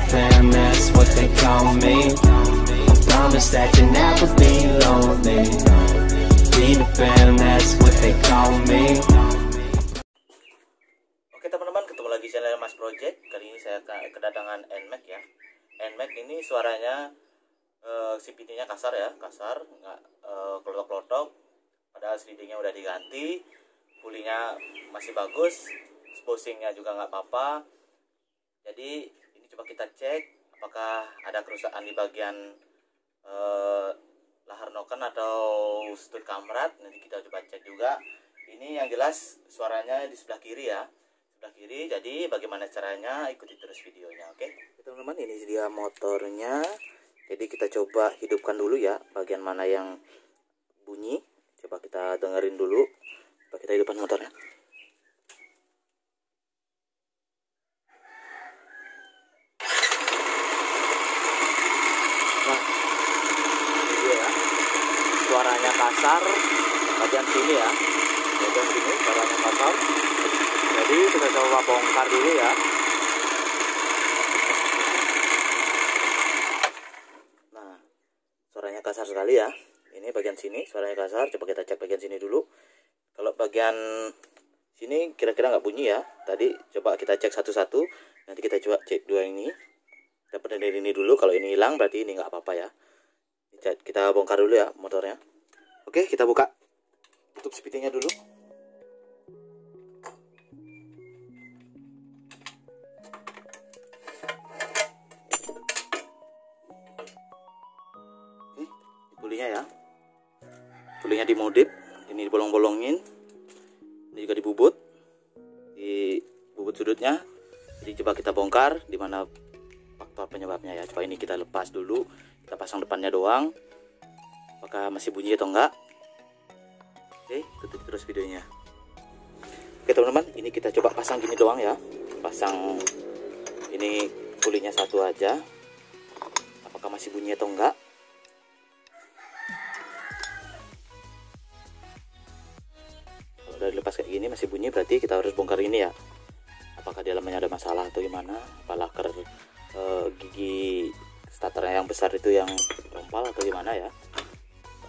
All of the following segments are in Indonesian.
fam, that's what they call me. I promise that you'll never be lonely. Be the fam, that's what they call me. Oke teman-teman, ketemu lagi channel Mas Project. Kali ini saya kedatangan NMAX ya. NMAX ini suaranya CVT-nya kasar ya, kasar, nggak kelotok-kelotok. Padahal slidingnya udah diganti, pulley-nya masih bagus, exposing-nya juga nggak apa-apa. Jadi ini coba kita cek apakah ada kerusakan di bagian lahar noken atau stud kamrat. Nanti kita coba cek juga. Ini yang jelas suaranya di sebelah kiri ya, sebelah kiri. Jadi bagaimana caranya, ikuti terus videonya. Oke teman-teman, ini dia motornya. Jadi kita coba hidupkan dulu ya bagian mana yang bunyi. Coba kita dengerin dulu. Coba kita hidupkan motornya. Nah, ini dia ya. Suaranya kasar bagian sini ya. Bagian sini suaranya kasar. Jadi kita coba bongkar dulu ya. Nah, suaranya kasar sekali ya. Ini bagian sini suaranya kasar. Coba kita cek bagian sini dulu. Kalau bagian sini kira-kira nggak bunyi ya. Tadi coba kita cek satu-satu. Nanti kita coba cek dua ini. Kita benerin ini dulu. Kalau ini hilang berarti ini nggak apa-apa ya. Kita bongkar dulu ya motornya. Oke, kita buka. Tutup CVT-nya dulu. Oke, pulley-nya ya. Pulley-nya dimodif. Ini dibolong-bolongin. Ini juga dibubut. Dibubut sudutnya. Jadi coba kita bongkar di mana faktor penyebabnya ya. Coba ini kita lepas dulu. Kita pasang depannya doang. Apakah masih bunyi atau enggak? Oke, ikuti terus videonya. Oke teman-teman, ini kita coba pasang gini doang ya. Pasang ini pulley-nya satu aja. Apakah masih bunyi atau enggak? Kalau udah dilepas kayak gini masih bunyi, berarti kita harus bongkar ini ya. Apakah di dalamnya ada masalah atau gimana? Apa laker gigi starternya yang besar itu yang rompal atau gimana ya?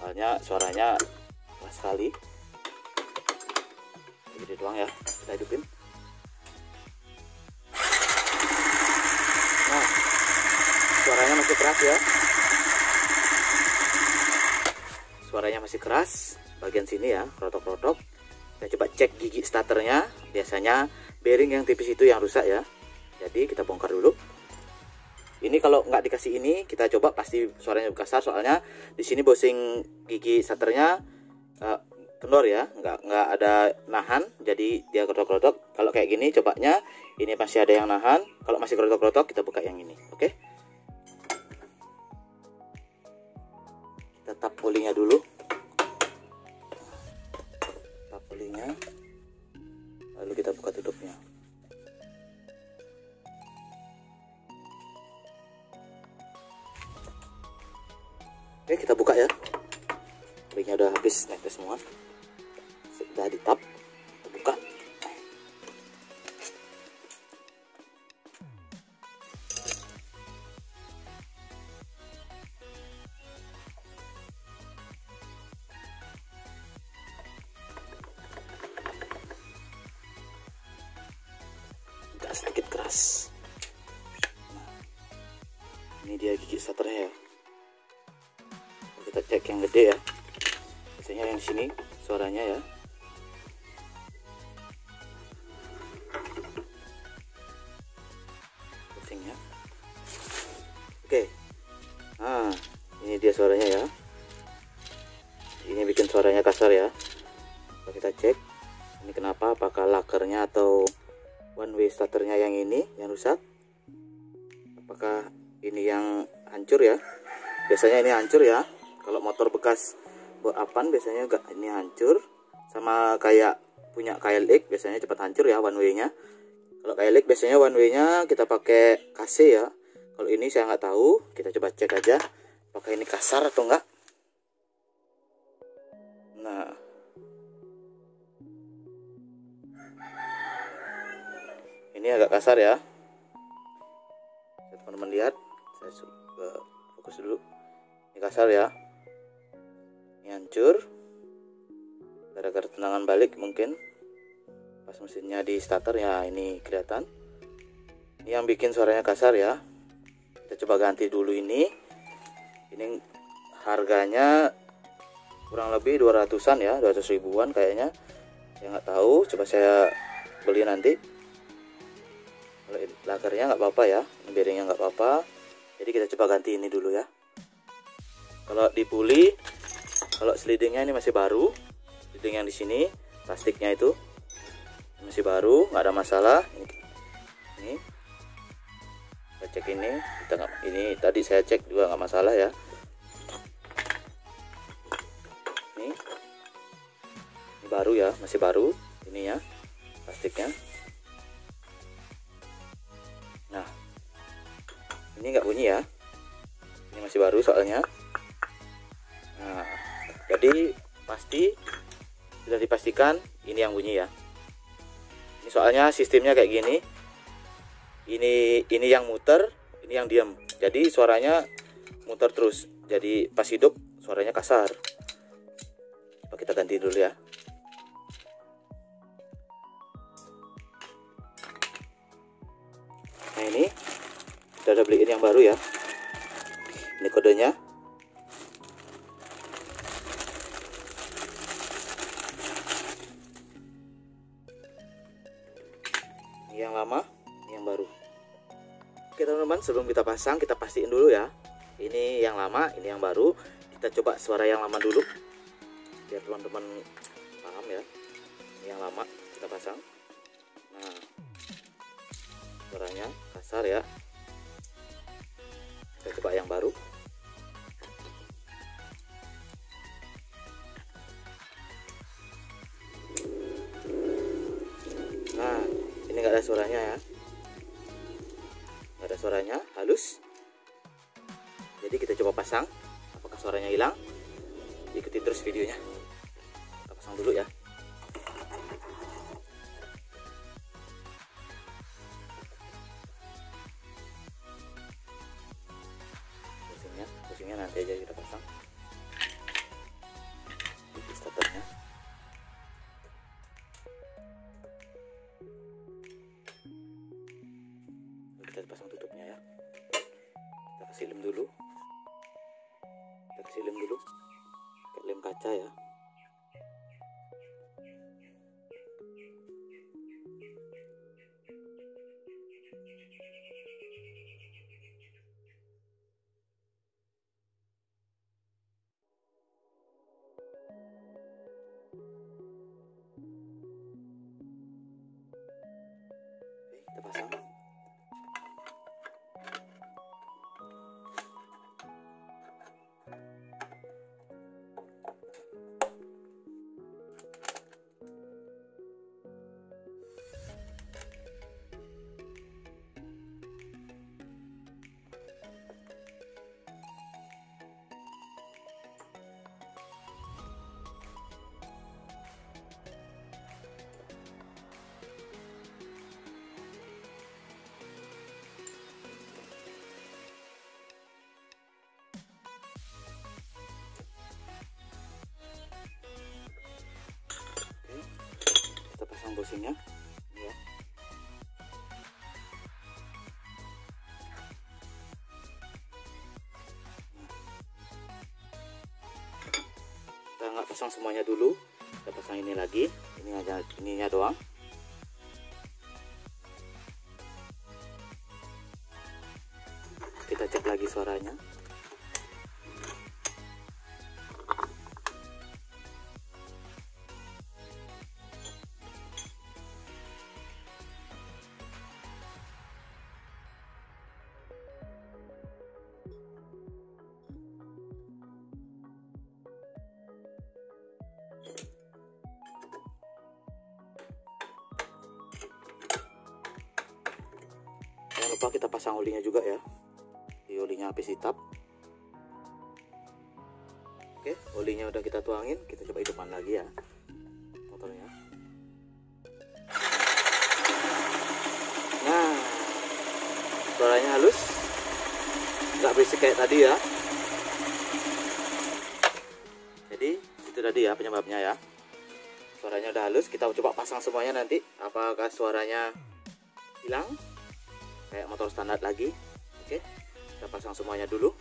Soalnya suaranya keras sekali. Jadi doang ya, kita hidupin. Nah, suaranya masih keras ya. Suaranya masih keras bagian sini ya, rotok-rotok. Kita coba cek gigi starternya. Biasanya bearing yang tipis itu yang rusak ya. Jadi kita bongkar dulu. Ini kalau nggak dikasih ini, kita coba pasti suaranya kasar. Soalnya di sini bosing gigi starternya kendor ya, nggak ada nahan, jadi dia kerotok-kerotok. Kalau kayak gini cobanya ini masih ada yang nahan. Kalau masih kerotok-kerotok kita buka yang ini. Oke, kita tap pulley-nya dulu. Tap pulley-nya, lalu kita buka tutupnya. Oke, kita buka ya. Pulley-nya udah habis netes semua. Sudah ditap, kita buka. Agak sedikit keras. Nah, ini dia gigi starternya ya. Kita cek yang gede ya. Biasanya yang di sini suaranya ya. Pusingnya. Oke. Nah, ini dia suaranya ya. Ini bikin suaranya kasar ya. Coba kita cek. Ini kenapa? Apakah lakernya atau one way starternya yang ini yang rusak? Apakah ini yang hancur ya? Biasanya ini hancur ya. Kalau motor bekas boapan biasanya enggak, ini hancur. Sama kayak punya KLX biasanya cepat hancur ya one way-nya. Kalau KLX biasanya one way-nya kita pakai KC ya. Kalau ini saya nggak tahu, kita coba cek aja apakah ini kasar atau enggak. Nah, ini agak kasar ya. Saya teman-teman lihat, saya fokus dulu. Ini kasar ya, ini hancur gara-gara tendangan balik mungkin pas mesinnya di starter ya. Ini kelihatan, ini yang bikin suaranya kasar ya. Kita coba ganti dulu ini harganya kurang lebih 200-an ya, 200 ribuan kayaknya. Saya nggak tahu, coba saya beli nanti. Kalau lakernya nggak apa-apa ya, bearingnya nggak apa-apa. Jadi kita coba ganti ini dulu ya. Kalau dipuli, kalau slidingnya ini masih baru, sliding yang di sini plastiknya itu masih baru, nggak ada masalah. Ini kita cek ini tadi saya cek juga nggak masalah ya. Ini baru ya, masih baru ini ya plastiknya. Nah, ini nggak bunyi ya, ini masih baru soalnya. Nah, jadi pasti sudah dipastikan ini yang bunyi ya. Ini soalnya sistemnya kayak gini. Ini yang muter, ini yang diam. Jadi suaranya muter terus. Jadi pas hidup suaranya kasar. Coba kita ganti dulu ya. Nah, ini kita udah beliin yang baru ya. Ini kodenya. Ini yang lama, ini yang baru. Oke teman-teman, sebelum kita pasang, kita pastiin dulu ya. Ini yang lama, ini yang baru. Kita coba suara yang lama dulu, biar teman-teman paham ya. Ini yang lama kita pasang. Nah, suaranya kasar ya. Kita coba yang baru. Nah, ini nggak ada suaranya ya, nggak ada suaranya, halus. Jadi kita coba pasang, apakah suaranya hilang? Ikuti terus videonya. Kita pasang dulu ya. Pusingnya nanti aja kita pasang. Ini starternya. Kita pasang tutupnya ya. Kita kasih lem dulu. Pakai lem kaca ya. Oke, kita pasang. Kita pasang bushingnya ya. Kita nggak pasang semuanya dulu, kita pasang ini lagi, ini aja, ininya doang. Kita cek lagi suaranya. Jangan lupa kita pasang olinya juga ya, di olinya habis hitap. Oke, olinya udah kita tuangin, kita coba hidupkan lagi ya motornya. Nah, suaranya halus. nggak berisik kayak tadi ya. Jadi itu tadi ya penyebabnya ya. Suaranya udah halus, kita coba pasang semuanya nanti. Apakah suaranya hilang kayak motor standar lagi? Oke, kita pasang semuanya dulu.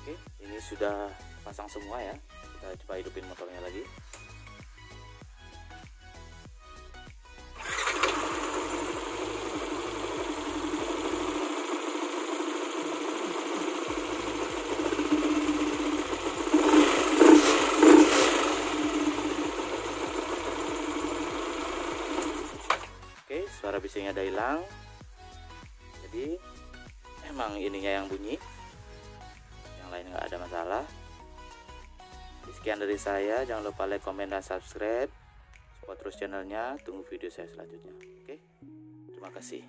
Oke, ini sudah pasang semua ya. Kita coba hidupin motornya lagi. Suara bisingnya udah hilang, jadi emang ininya yang bunyi, yang lain nggak ada masalah. Sekian dari saya, jangan lupa like, komen, dan subscribe, support terus channelnya. Tunggu video saya selanjutnya. Oke, terima kasih.